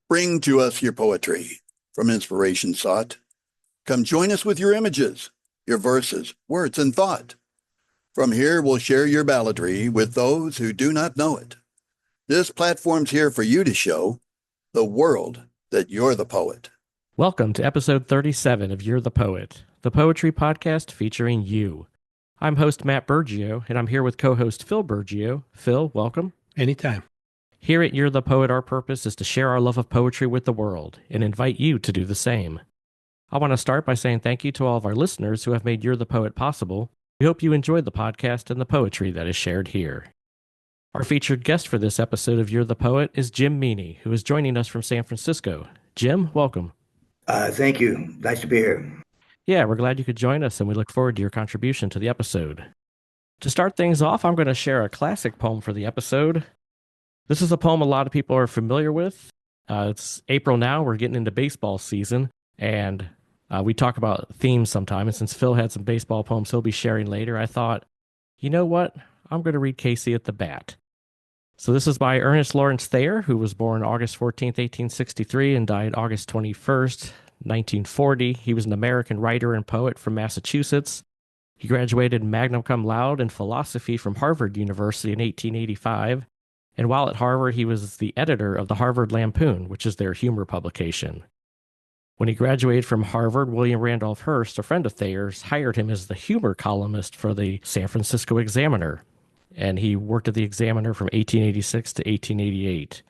Bring to us your poetry from inspiration sought. Come join us with your images, your verses, words, and thought. From here, we'll share your balladry with those who do not know it. This platform's here for you to show the world that you're the poet. Welcome to episode 37 of You're the Poet, the poetry podcast featuring you. I'm host Matt Burgio, and I'm here with co-host Phil Burgio. Phil, welcome. Anytime. Here at You're the Poet, our purpose is to share our love of poetry with the world and invite you to do the same. I want to start by saying thank you to all of our listeners who have made You're the Poet possible. We hope you enjoyed the podcast and the poetry that is shared here. Our featured guest for this episode of You're the Poet is Jim Meany, who is joining us from San Francisco. Jim, welcome. Thank you. Nice to be here. Yeah, we're glad you could join us, and we look forward to your contribution to the episode. To start things off, I'm going to share a classic poem for the episode. This is a poem a lot of people are familiar with. It's April now. We're getting into baseball season, and we talk about themes sometime. And since Phil had some baseball poems he'll be sharing later, I thought, you know what? I'm going to read Casey at the Bat. So this is by Ernest Lawrence Thayer, who was born August 14th, 1863, and died August 21st, 1940. He was an American writer and poet from Massachusetts. He graduated magna cum laude in philosophy from Harvard University in 1885. And while at Harvard, he was the editor of the Harvard Lampoon, which is their humor publication. When he graduated from Harvard, William Randolph Hearst, a friend of Thayer's, hired him as the humor columnist for the San Francisco Examiner. And he worked at the Examiner from 1886 to 1888.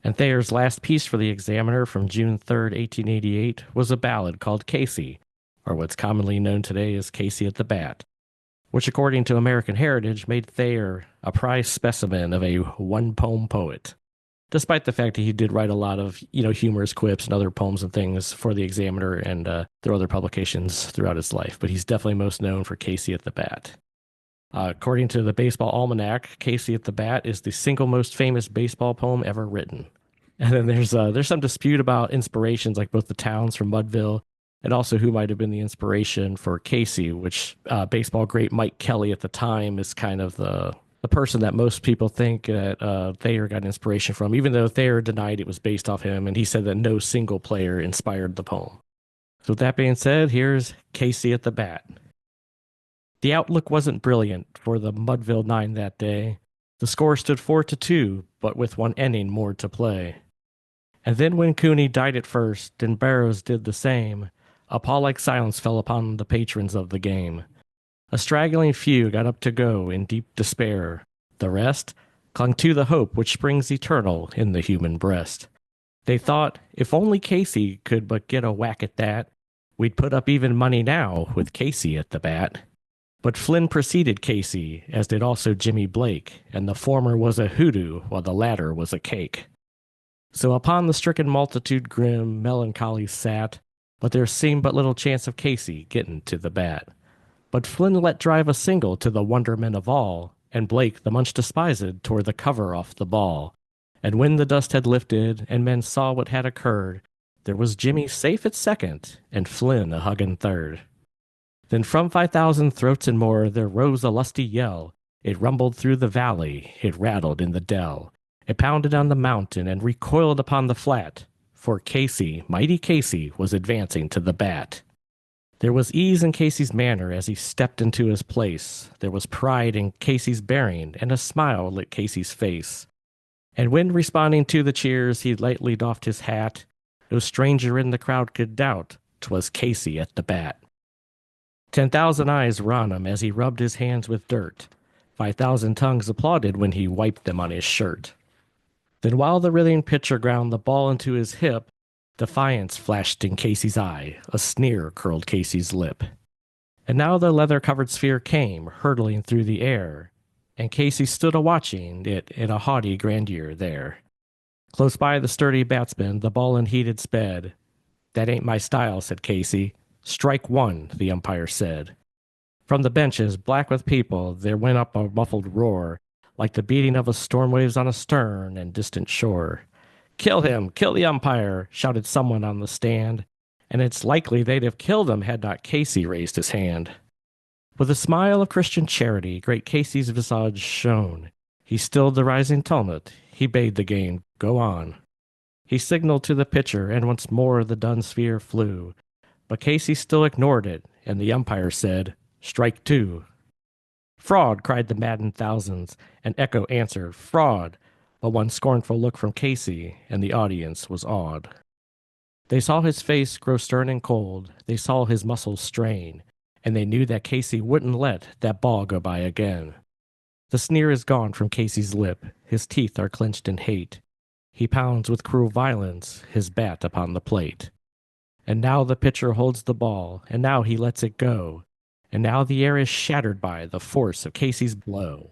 And Thayer's last piece for the Examiner from June 3rd, 1888, was a ballad called Casey, or what's commonly known today as Casey at the Bat, which according to American Heritage made Thayer a prized specimen of a one-poem poet, despite the fact that he did write a lot of, humorous quips and other poems and things for the Examiner and their other publications throughout his life. But he's definitely most known for Casey at the Bat. According to the Baseball Almanac, Casey at the Bat is the single most famous baseball poem ever written. And then there's some dispute about inspirations, like both the towns from Mudville and also who might have been the inspiration for Casey, which baseball great Mike Kelly at the time is kind of the person that most people think that Thayer got inspiration from, even though Thayer denied it was based off him, and he said that no single player inspired the poem. So with that being said, here's Casey at the Bat. The outlook wasn't brilliant for the Mudville Nine that day. The score stood 4-2, but with one inning more to play. And then when Cooney died at first, and Barrows did the same, a pall-like silence fell upon the patrons of the game. A straggling few got up to go in deep despair. The rest clung to the hope which springs eternal in the human breast. They thought, if only Casey could but get a whack at that, we'd put up even money now with Casey at the bat. But Flynn preceded Casey, as did also Jimmy Blake, and the former was a hoodoo while the latter was a cake. So upon the stricken multitude grim, melancholy sat, but there seemed but little chance of Casey getting to the bat. But Flynn let drive a single to the wonderment of all, and Blake, the much despised, tore the cover off the ball. And when the dust had lifted, and men saw what had occurred, there was Jimmy safe at second, and Flynn a huggin' third. Then from 5,000 throats and more there rose a lusty yell. It rumbled through the valley, it rattled in the dell. It pounded on the mountain and recoiled upon the flat. For Casey, mighty Casey, was advancing to the bat. There was ease in Casey's manner as he stepped into his place. There was pride in Casey's bearing, and a smile lit Casey's face. And when responding to the cheers, he lightly doffed his hat. No stranger in the crowd could doubt 'twas Casey at the bat. 10,000 eyes were on him as he rubbed his hands with dirt. 5,000 tongues applauded when he wiped them on his shirt. Then while the writhing pitcher ground the ball into his hip, defiance flashed in Casey's eye, a sneer curled Casey's lip. And now the leather-covered sphere came, hurtling through the air, and Casey stood a-watching it in a haughty grandeur there. Close by the sturdy batsman, the ball unheeded sped. "That ain't my style," said Casey. "Strike one," the umpire said. From the benches, black with people, there went up a muffled roar, like the beating of a storm waves on a stern and distant shore. "Kill him! Kill the umpire!" shouted someone on the stand, and it's likely they'd have killed him had not Casey raised his hand. With a smile of Christian charity, great Casey's visage shone. He stilled the rising tumult. He bade the game go on. He signaled to the pitcher, and once more the dun sphere flew. But Casey still ignored it, and the umpire said, "Strike two." "Fraud!" cried the maddened thousands, and echo answered, "Fraud!" But one scornful look from Casey, and the audience was awed. They saw his face grow stern and cold, they saw his muscles strain, and they knew that Casey wouldn't let that ball go by again. The sneer is gone from Casey's lip, his teeth are clenched in hate. He pounds with cruel violence his bat upon the plate. And now the pitcher holds the ball, and now he lets it go, and now the air is shattered by the force of Casey's blow.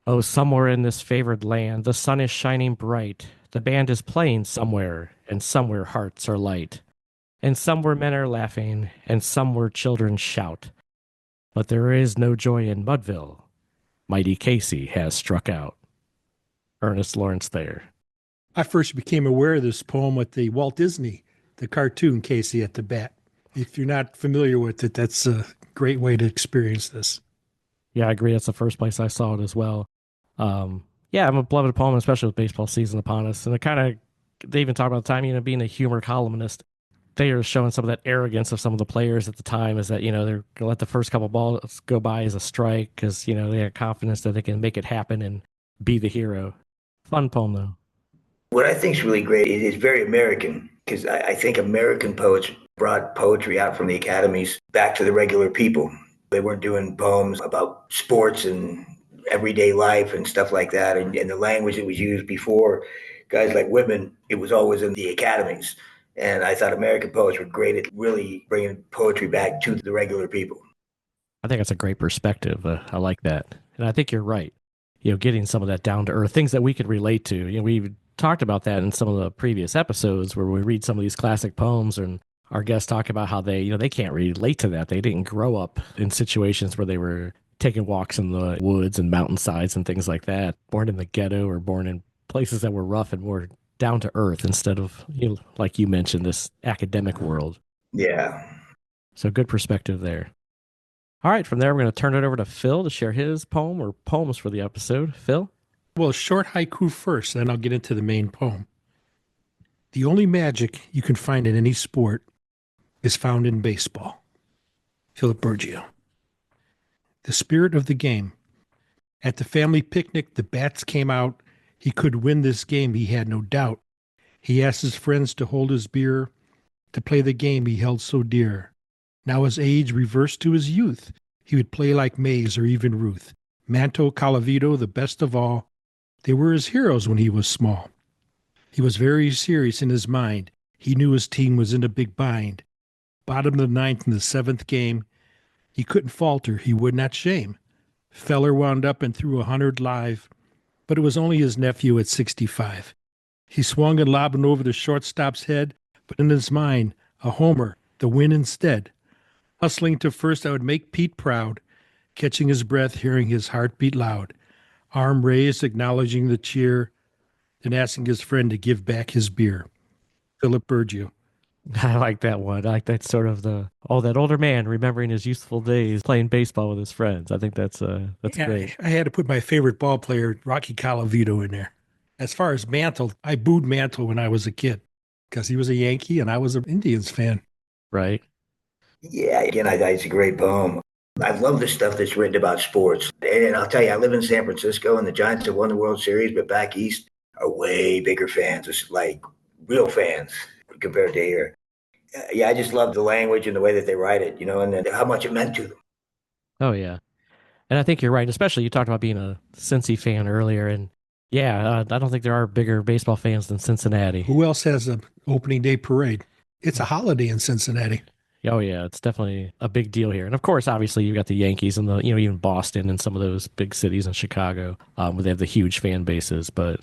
Oh, somewhere in this favored land the sun is shining bright, the band is playing somewhere, and somewhere hearts are light. And somewhere men are laughing, and somewhere children shout. But there is no joy in Mudville. Mighty Casey has struck out. Ernest Lawrence Thayer. I first became aware of this poem with the Walt Disney, the cartoon Casey at the Bat. If you're not familiar with it, that's a great way to experience this. Yeah, I agree. That's the first place I saw it as well. Yeah, I'm a beloved poem, especially with baseball season upon us. And it kind of, they even talk about the time, being a humor columnist. Thayer's showing some of that arrogance of some of the players at the time is that, they're going to let the first couple balls go by as a strike because, they have confidence that they can make it happen and be the hero. Fun poem, though. What I think is really great, it is very American, because I think American poets brought poetry out from the academies back to the regular people. They weren't doing poems about sports and everyday life and stuff like that. And the language that was used before, guys like Whitman, it was always in the academies. And I thought American poets were great at really bringing poetry back to the regular people. I think that's a great perspective. I like that. And I think you're right. Getting some of that down to earth, things that we could relate to. We've talked about that in some of the previous episodes where we read some of these classic poems and our guests talk about how they can't relate to that. They didn't grow up in situations where they were taking walks in the woods and mountainsides and things like that, born in the ghetto or born in places that were rough and more down to earth instead of, like you mentioned, this academic world. Yeah. So good perspective there. All right, from there, we're going to turn it over to Phil to share his poem or poems for the episode. Phil? Well, short haiku first, then I'll get into the main poem. The only magic you can find in any sport is found in baseball. Philip Burgio. The spirit of the game. At the family picnic, the bats came out. He could win this game, he had no doubt. He asked his friends to hold his beer, to play the game he held so dear. Now his age reversed to his youth. He would play like Mays or even Ruth. Manto, Calavito, the best of all. They were his heroes when he was small. He was very serious in his mind. He knew his team was in a big bind. Bottom of the ninth in the seventh game, he couldn't falter, he would not shame. Feller wound up and threw 100 live, but it was only his nephew at 65. He swung and lobbed over the shortstop's head, but in his mind, a homer, the win instead. Hustling to first, I would make Pete proud, catching his breath, hearing his heartbeat loud. Arm raised, acknowledging the cheer, then asking his friend to give back his beer. Philip Burgio. I like that one. I like that sort of that older man remembering his youthful days playing baseball with his friends. I think that's great. I had to put my favorite ball player, Rocky Calavito, in there. As far as Mantle, I booed Mantle when I was a kid because he was a Yankee and I was an Indians fan. Right. Yeah, again, I thought it's a great poem. I love the stuff that's written about sports. And I'll tell you, I live in San Francisco and the Giants have won the World Series, but back east are way bigger fans. It's like real fans compared to here. Yeah, I just love the language and the way that they write it, and then how much it meant to them. Oh, yeah. And I think you're right. Especially you talked about being a Cincy fan earlier. And yeah, I don't think there are bigger baseball fans than Cincinnati. Who else has an opening day parade? It's a holiday in Cincinnati. Oh, yeah. It's definitely a big deal here. And of course, obviously, you've got the Yankees and even Boston and some of those big cities in Chicago where they have the huge fan bases. But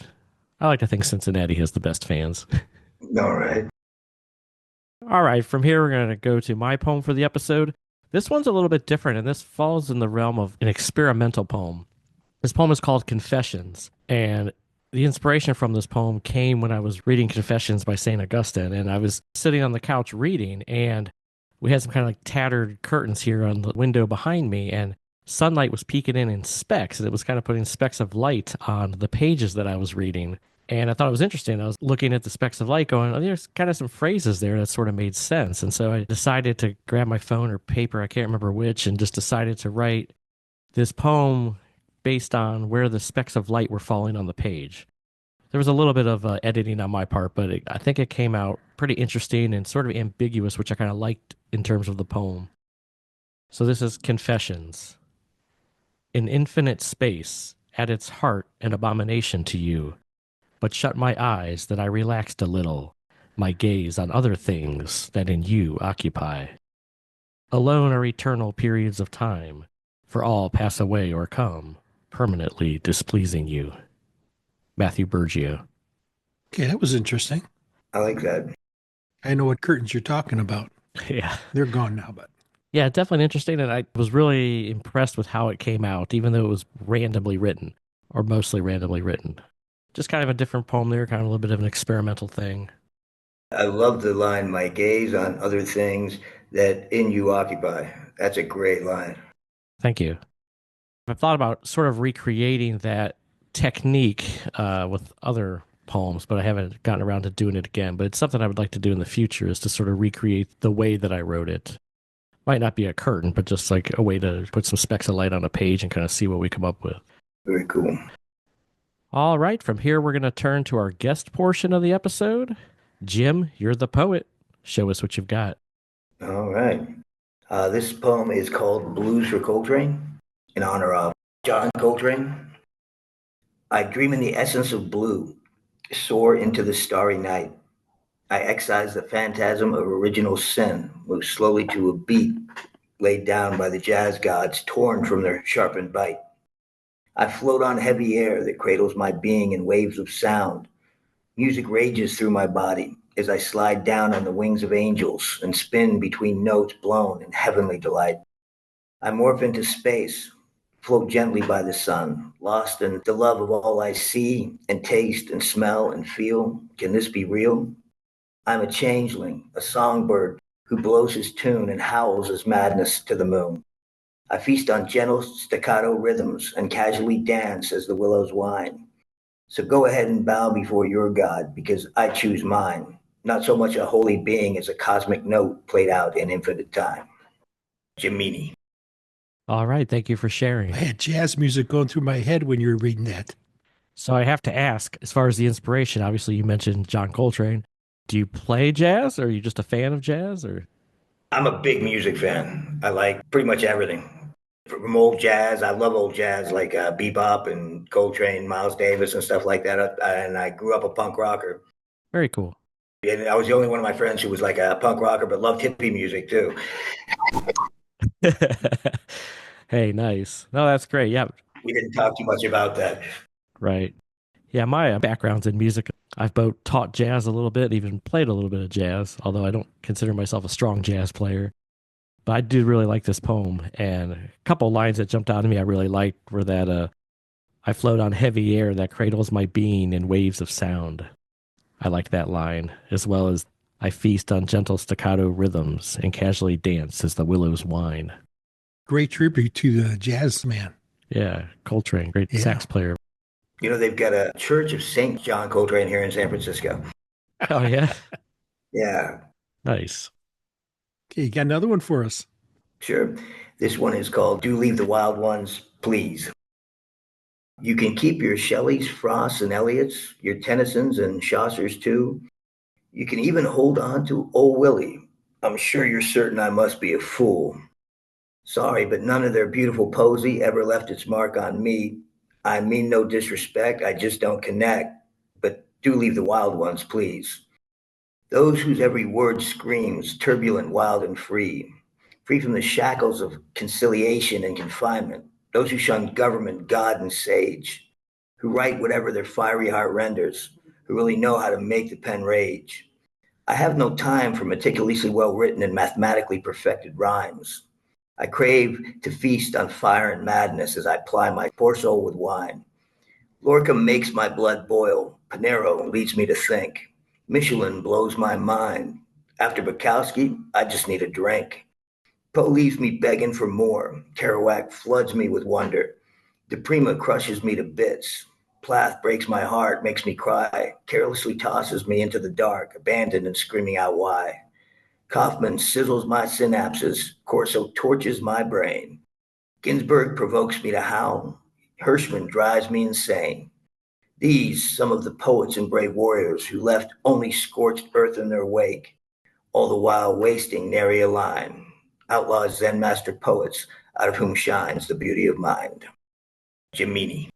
I like to think Cincinnati has the best fans. All right. All right, from here, we're going to go to my poem for the episode. This one's a little bit different, and this falls in the realm of an experimental poem. This poem is called Confessions, and the inspiration from this poem came when I was reading Confessions by St. Augustine, and I was sitting on the couch reading, and we had some kind of like tattered curtains here on the window behind me, and sunlight was peeking in specks, and it was kind of putting specks of light on the pages that I was reading. And I thought it was interesting. I was looking at the specks of light going, oh, there's kind of some phrases there that sort of made sense. And so I decided to grab my phone or paper, I can't remember which, and just decided to write this poem based on where the specks of light were falling on the page. There was a little bit of editing on my part, but I think it came out pretty interesting and sort of ambiguous, which I kind of liked in terms of the poem. So this is Confessions. In infinite space, at its heart, an abomination to you. But shut my eyes that I relaxed a little, my gaze on other things that in you occupy. Alone are eternal periods of time, for all pass away or come, permanently displeasing you. Matthew Burgio. Okay, that was interesting. I like that. I know what curtains you're talking about. Yeah. They're gone now, but Yeah, definitely interesting. And I was really impressed with how it came out, even though it was randomly written, or mostly randomly written. Just kind of a different poem there, kind of a little bit of an experimental thing. I love the line, my gaze on other things that in you occupy. That's a great line. Thank you. I've thought about sort of recreating that technique with other poems, but I haven't gotten around to doing it again. But it's something I would like to do in the future, is to sort of recreate the way that I wrote it. Might not be a curtain, but just like a way to put some specks of light on a page and kind of see what we come up with. Very cool. All right, from here we're going to turn to our guest portion of the episode. Jim, you're the poet. Show us what you've got. All right. This poem is called Blues for Coltrane, in honor of John Coltrane. I dream in the essence of blue, soar into the starry night. I excise the phantasm of original sin, move slowly to a beat laid down by the jazz gods, torn from their sharpened bite. I float on heavy air that cradles my being in waves of sound. Music rages through my body as I slide down on the wings of angels and spin between notes blown in heavenly delight. I morph into space, float gently by the sun, lost in the love of all I see and taste and smell and feel. Can this be real? I'm a changeling, a songbird who blows his tune and howls his madness to the moon. I feast on gentle staccato rhythms and casually dance as the willows whine. So go ahead and bow before your God, because I choose mine, not so much a holy being as a cosmic note played out in infinite time. Meany. All right, thank you for sharing. I had jazz music going through my head when you were reading that. So I have to ask, as far as the inspiration, obviously you mentioned John Coltrane. Do you play jazz, or are you just a fan of jazz? Or I'm a big music fan. I like pretty much everything. From old jazz, I love old jazz like bebop and Coltrane, Miles Davis and stuff like that. And I grew up a punk rocker. very cool. And I was the only one of my friends who was like a punk rocker, but loved hippie music too. Hey, nice. No, that's great. Yeah, We didn't talk too much about that. right. Yeah, my background's in music. I've both taught jazz a little bit, even played a little bit of jazz, although I don't consider myself a strong jazz player. But I do really like this poem, and a couple lines that jumped out at me I really liked were that I float on heavy air that cradles my being in waves of sound. I like that line, as well as I feast on gentle staccato rhythms and casually dance as the willows whine. Great tribute to the jazz man. Yeah, Coltrane, great Yeah. sax player. You know, they've got a Church of St. John Coltrane here in San Francisco. Oh, yeah? Yeah, Nice. Okay, you got another one for us? sure. This one is called Do Leave the Wild Ones, Please. You can keep your Shelleys, Frosts, and Elliots, your Tennysons and Chaucers too. You can even hold on to Old Willie. I'm sure you're certain I must be a fool. Sorry, but none of their beautiful poesy ever left its mark on me. I mean no disrespect, I just don't connect. But do leave the wild ones, please. Those whose every word screams, turbulent, wild, and free from the shackles of conciliation and confinement. Those who shun government, God, and sage, who write whatever their fiery heart renders, who really know how to make the pen rage. I have no time for meticulously well-written and mathematically perfected rhymes. I crave to feast on fire and madness as I ply my poor soul with wine. Lorca makes my blood boil. Panero leads me to think. Michelin blows my mind. After Bukowski, I just need a drink. Poe leaves me begging for more. Kerouac floods me with wonder. De Prima crushes me to bits. Plath breaks my heart, makes me cry, carelessly tosses me into the dark, abandoned and screaming out why. Kaufman sizzles my synapses, Corso torches my brain. Ginsberg provokes me to howl, Hirschman drives me insane. These, some of the poets and brave warriors who left only scorched earth in their wake, all the while wasting nary a line. Outlaws, Zen master poets, out of whom shines the beauty of mind. Meany.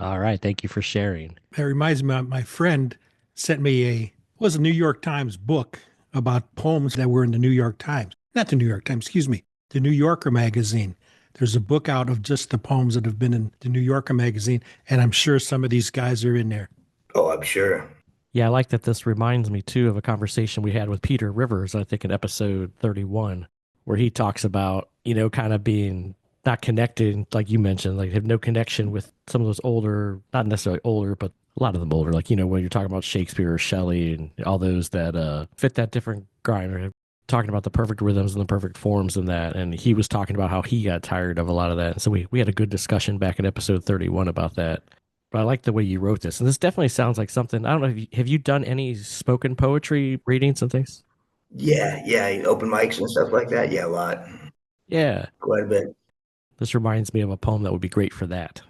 All right. Thank you for sharing. That reminds me, my friend sent me a New York Times book about poems that were in the New York Times. Not the New York Times, excuse me, the New Yorker magazine. There's a book out of just the poems that have been in the New Yorker magazine, and I'm sure some of these guys are in there. Oh, I'm sure. Yeah, I like that this reminds me, too, of a conversation we had with Peter Rivers, I think in episode 31, where he talks about, kind of being not connected, like you mentioned, like have no connection with some of those older, not necessarily older, but a lot of them older, like, when you're talking about Shakespeare or Shelley and all those that fit that different grind, or talking about the perfect rhythms and the perfect forms and that. And he was talking about how he got tired of a lot of that. And so we had a good discussion back in episode 31 about that. But I like the way you wrote this. And this definitely sounds like something, I don't know, have you done any spoken poetry readings and things? Yeah, open mics and stuff like that. Yeah, a lot. Yeah. Quite a bit. This reminds me of a poem that would be great for that.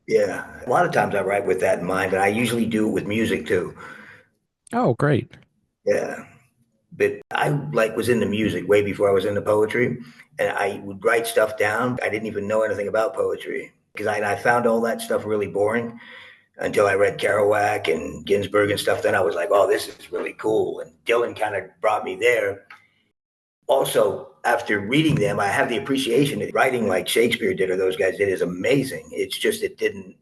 Yeah. A lot of times I write with that in mind, and I usually do it with music too. Oh, great. Yeah. But I was into music way before I was into poetry, and I would write stuff down. I didn't even know anything about poetry because I found all that stuff really boring until I read Kerouac and Ginsberg and stuff. Then I was like, oh, this is really cool. And Dylan kind of brought me there. Also, after reading them, I have the appreciation that writing like Shakespeare did or those guys did is amazing. It's just it didn't,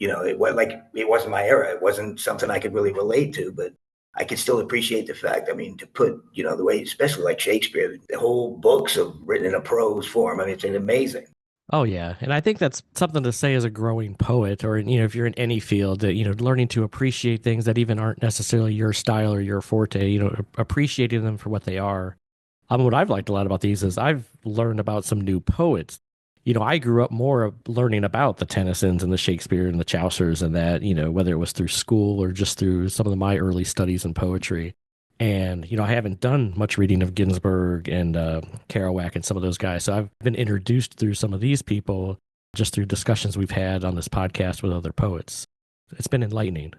it wasn't my era. It wasn't something I could really relate to, but I can still appreciate the fact. I mean, to put, the way, especially like Shakespeare, the whole books of written in a prose form. I mean, it's amazing. Oh, yeah. And I think that's something to say as a growing poet, or, if you're in any field, that, learning to appreciate things that even aren't necessarily your style or your forte, appreciating them for what they are. What I've liked a lot about these is I've learned about some new poets. I grew up more learning about the Tennysons and the Shakespeare and the Chaucers and that, whether it was through school or just through some of my early studies in poetry. And, I haven't done much reading of Ginsberg and Kerouac and some of those guys. So I've been introduced through some of these people just through discussions we've had on this podcast with other poets. It's been enlightening.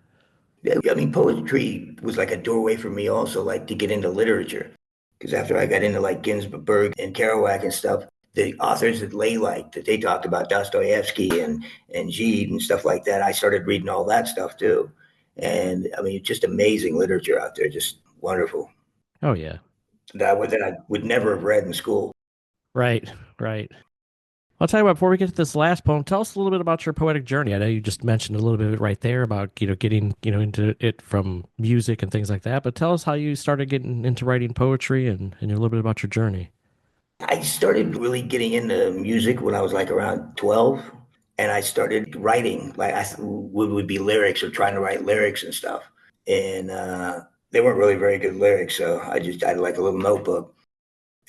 Yeah, I mean, poetry was like a doorway for me also, like to get into literature. Because after I got into like Ginsberg and Kerouac and stuff, the authors that they talked about, Dostoevsky and Gide and stuff like that, I started reading all that stuff too. And I mean, just amazing literature out there, just wonderful. Oh, yeah. That I would never have read in school. Right. I'll tell you what, before we get to this last poem, tell us a little bit about your poetic journey. I know you just mentioned a little bit right there about, getting, into it from music and things like that, but tell us how you started getting into writing poetry and a little bit about your journey. I started really getting into music when I was like around 12, and I started writing, like would be lyrics or trying to write lyrics and stuff. And they weren't really very good lyrics, so I had like a little notebook.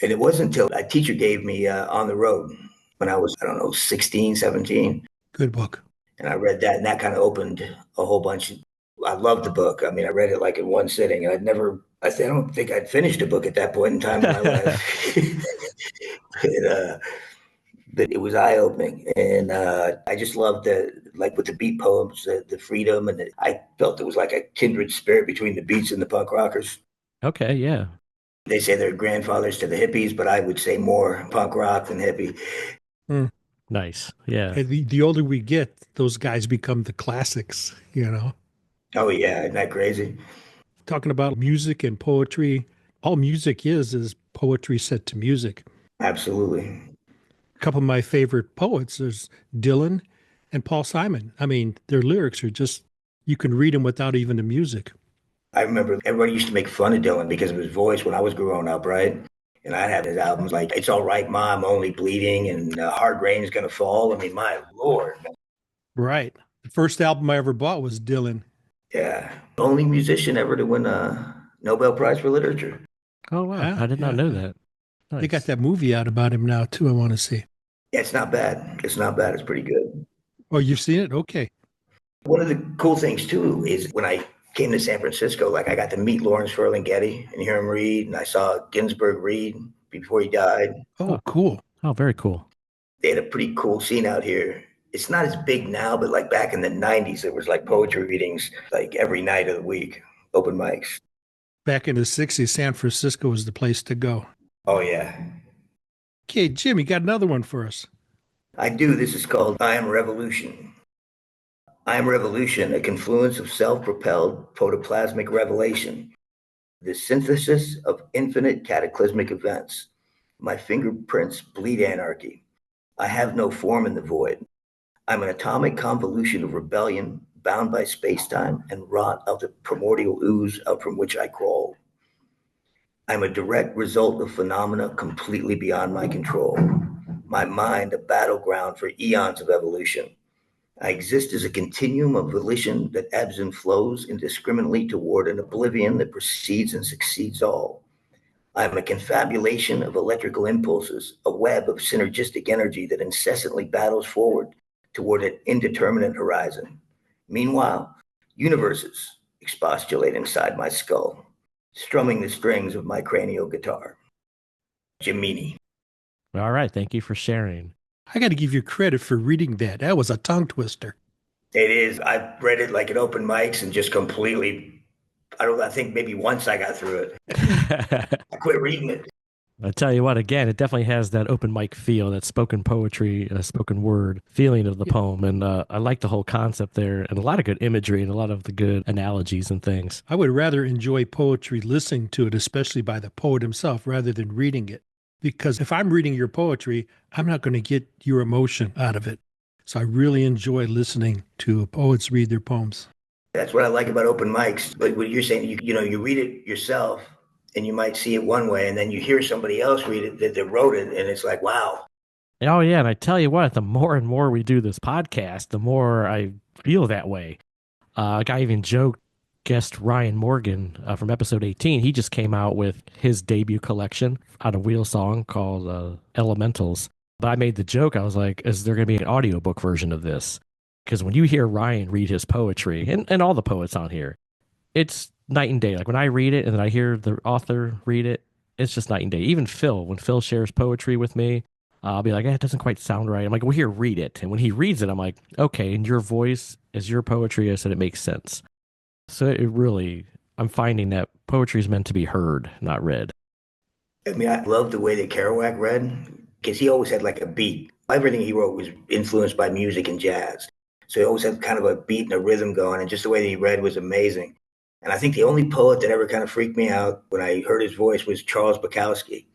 And it wasn't until a teacher gave me On the Road when I was, 16, 17. Good book. And I read that, and that kind of opened a whole bunch. I loved the book. I mean, I read it like in one sitting, and I don't think I'd finished a book at that point in time in my life. But it was eye-opening. And I just loved with the beat poems, the freedom. And I felt it was like a kindred spirit between the Beats and the punk rockers. Okay, yeah. They say they're grandfathers to the hippies, but I would say more punk rock than hippie. Nice. Yeah. And the older we get, those guys become the classics, Oh, yeah. Isn't that crazy? Talking about music and poetry, all music is poetry set to music. Absolutely. A couple of my favorite poets, there's Dylan and Paul Simon. I mean, their lyrics are just, you can read them without even the music. I remember everybody used to make fun of Dylan because of his voice when I was growing up, right? And I'd have his albums like It's All Right, Ma, I'm Only Bleeding, and Hard Rain's Gonna Fall. I mean, my Lord. Right. The first album I ever bought was Dylan. Yeah. Only musician ever to win a Nobel Prize for Literature. Oh, wow. I did not know that. Nice. They got that movie out about him now, too, I want to see. Yeah, it's not bad. It's not bad. It's pretty good. Oh, you've seen it? Okay. One of the cool things too is when I came to San Francisco, like I got to meet Lawrence Ferlinghetti and hear him read, and I saw Ginsberg read before he died. Oh, cool. Oh, very cool. They had a pretty cool scene out here. It's not as big now, but like back in the 90s, there was like poetry readings like every night of the week, open mics. Back in the 60s, San Francisco was the place to go. Oh, yeah. Okay, Jim, you got another one for us. I do. This is called I Am Revolution. I am revolution, a confluence of self-propelled protoplasmic revelation, the synthesis of infinite cataclysmic events. My fingerprints bleed anarchy. I have no form in the void. I'm an atomic convolution of rebellion, bound by space-time and wrought of the primordial ooze out from which I crawled. I'm a direct result of phenomena completely beyond my control. My mind, a battleground for eons of evolution. I exist as a continuum of volition that ebbs and flows indiscriminately toward an oblivion that precedes and succeeds all. I am a confabulation of electrical impulses, a web of synergistic energy that incessantly battles forward toward an indeterminate horizon. Meanwhile, universes expostulate inside my skull, strumming the strings of my cranial guitar. Meany. All right. Thank you for sharing. I got to give you credit for reading that. That was a tongue twister. It is. I read it like at open mics and just completely, I think maybe once I got through it. I quit reading it. I tell you what, again, it definitely has that open mic feel, that spoken poetry, spoken word feeling of the poem. And I like the whole concept there, and a lot of good imagery and a lot of the good analogies and things. I would rather enjoy poetry listening to it, especially by the poet himself, rather than reading it. Because if I'm reading your poetry, I'm not going to get your emotion out of it. So I really enjoy listening to poets read their poems. That's what I like about open mics. But what you're saying, you read it yourself and you might see it one way, and then you hear somebody else read it that wrote it, and it's like, wow. Oh, yeah. And I tell you what, the more and more we do this podcast, the more I feel that way. Like I even joked, guest Ryan Morgan from episode 18, he just came out with his debut collection out of Wheel Song called Elementals. But I made the joke, I was like, is there going to be an audiobook version of this? Because when you hear Ryan read his poetry, and all the poets on here, it's night and day. Like when I read it and then I hear the author read it, it's just night and day. Even Phil, when Phil shares poetry with me, I'll be like, it doesn't quite sound right. I'm like, well, here, read it. And when he reads it, I'm like, okay, in your voice, as your poetry is, and it makes sense. So it really, I'm finding that poetry is meant to be heard, not read. I mean, I love the way that Kerouac read, because he always had like a beat. Everything he wrote was influenced by music and jazz. So he always had kind of a beat and a rhythm going, and just the way that he read was amazing. And I think the only poet that ever kind of freaked me out when I heard his voice was Charles Bukowski,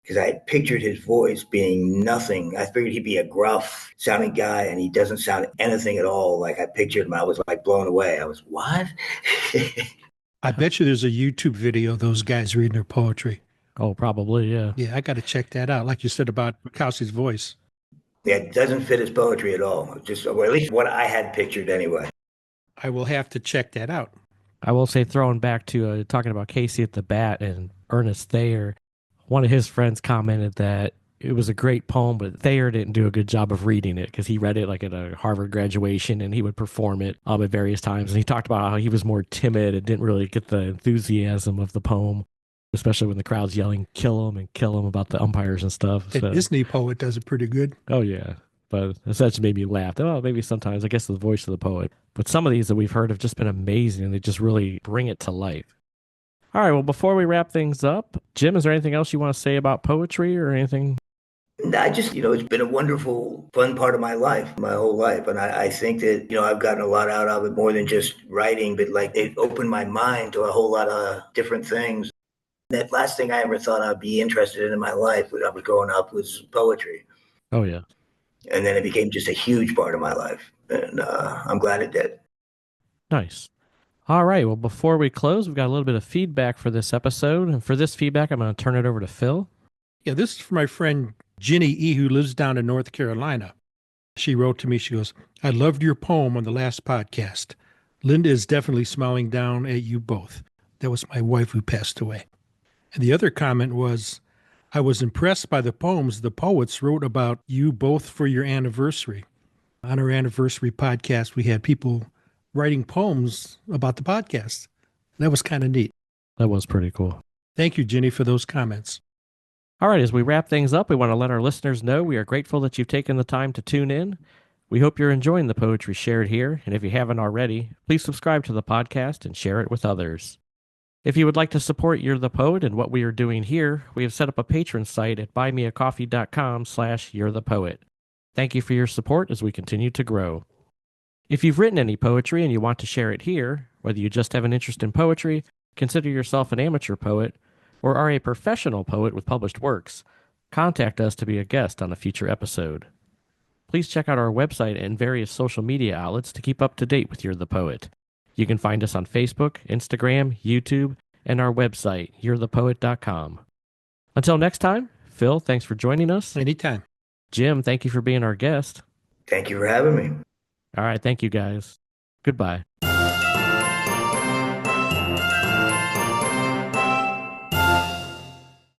because I had pictured his voice being nothing. I figured he'd be a gruff sounding guy, and he doesn't sound anything at all like I pictured him. I was like blown away. I was, what? I bet you there's a YouTube video of those guys reading their poetry. Oh, probably, yeah. Yeah, I got to check that out. Like you said about Bukowski's voice. Yeah, it doesn't fit his poetry at all. Just, or at least what I had pictured anyway. I will have to check that out. I will say, throwing back to talking about Casey at the Bat and Ernest Thayer, one of his friends commented that it was a great poem, but Thayer didn't do a good job of reading it because he read it like at a Harvard graduation and he would perform it at various times. And he talked about how he was more timid and didn't really get the enthusiasm of the poem, especially when the crowd's yelling, kill him about the umpires and stuff. The Disney poet does it pretty good. Oh, yeah. But that just made me laugh. Oh, maybe sometimes, I guess, the voice of the poet. But some of these that we've heard have just been amazing. They just really bring it to life. All right, well, before we wrap things up, Jim, is there anything else you want to say about poetry or anything? I just, it's been a wonderful, fun part of my life, my whole life. And I think that, I've gotten a lot out of it, more than just writing, but like it opened my mind to a whole lot of different things. That last thing I ever thought I'd be interested in my life when I was growing up was poetry. Oh, yeah. And then it became just a huge part of my life. And I'm glad it did. Nice. All right. Well, before we close, we've got a little bit of feedback for this episode. And for this feedback, I'm going to turn it over to Phil. Yeah, this is for my friend Ginny E., who lives down in North Carolina. She wrote to me, she goes, I loved your poem on the last podcast. Linda is definitely smiling down at you both. That was my wife who passed away. And the other comment was, I was impressed by the poems the poets wrote about you both for your anniversary. On our anniversary podcast, we had people writing poems about the podcast. That was kind of neat. That was pretty cool. Thank you, Ginny, for those comments. All right, as we wrap things up, we want to let our listeners know we are grateful that you've taken the time to tune in. We hope you're enjoying the poetry shared here, and if you haven't already, please subscribe to the podcast and share it with others. If you would like to support You're the Poet and what we are doing here, we have set up a patron site at buymeacoffee.com/you'rethepoet. Thank you for your support as we continue to grow. If you've written any poetry and you want to share it here, whether you just have an interest in poetry, consider yourself an amateur poet, or are a professional poet with published works, contact us to be a guest on a future episode. Please check out our website and various social media outlets to keep up to date with You're the Poet. You can find us on Facebook, Instagram, YouTube, and our website, you'rethepoet.com. Until next time, Phil, thanks for joining us. Anytime. Jim, thank you for being our guest. Thank you for having me. All right, thank you guys. Goodbye.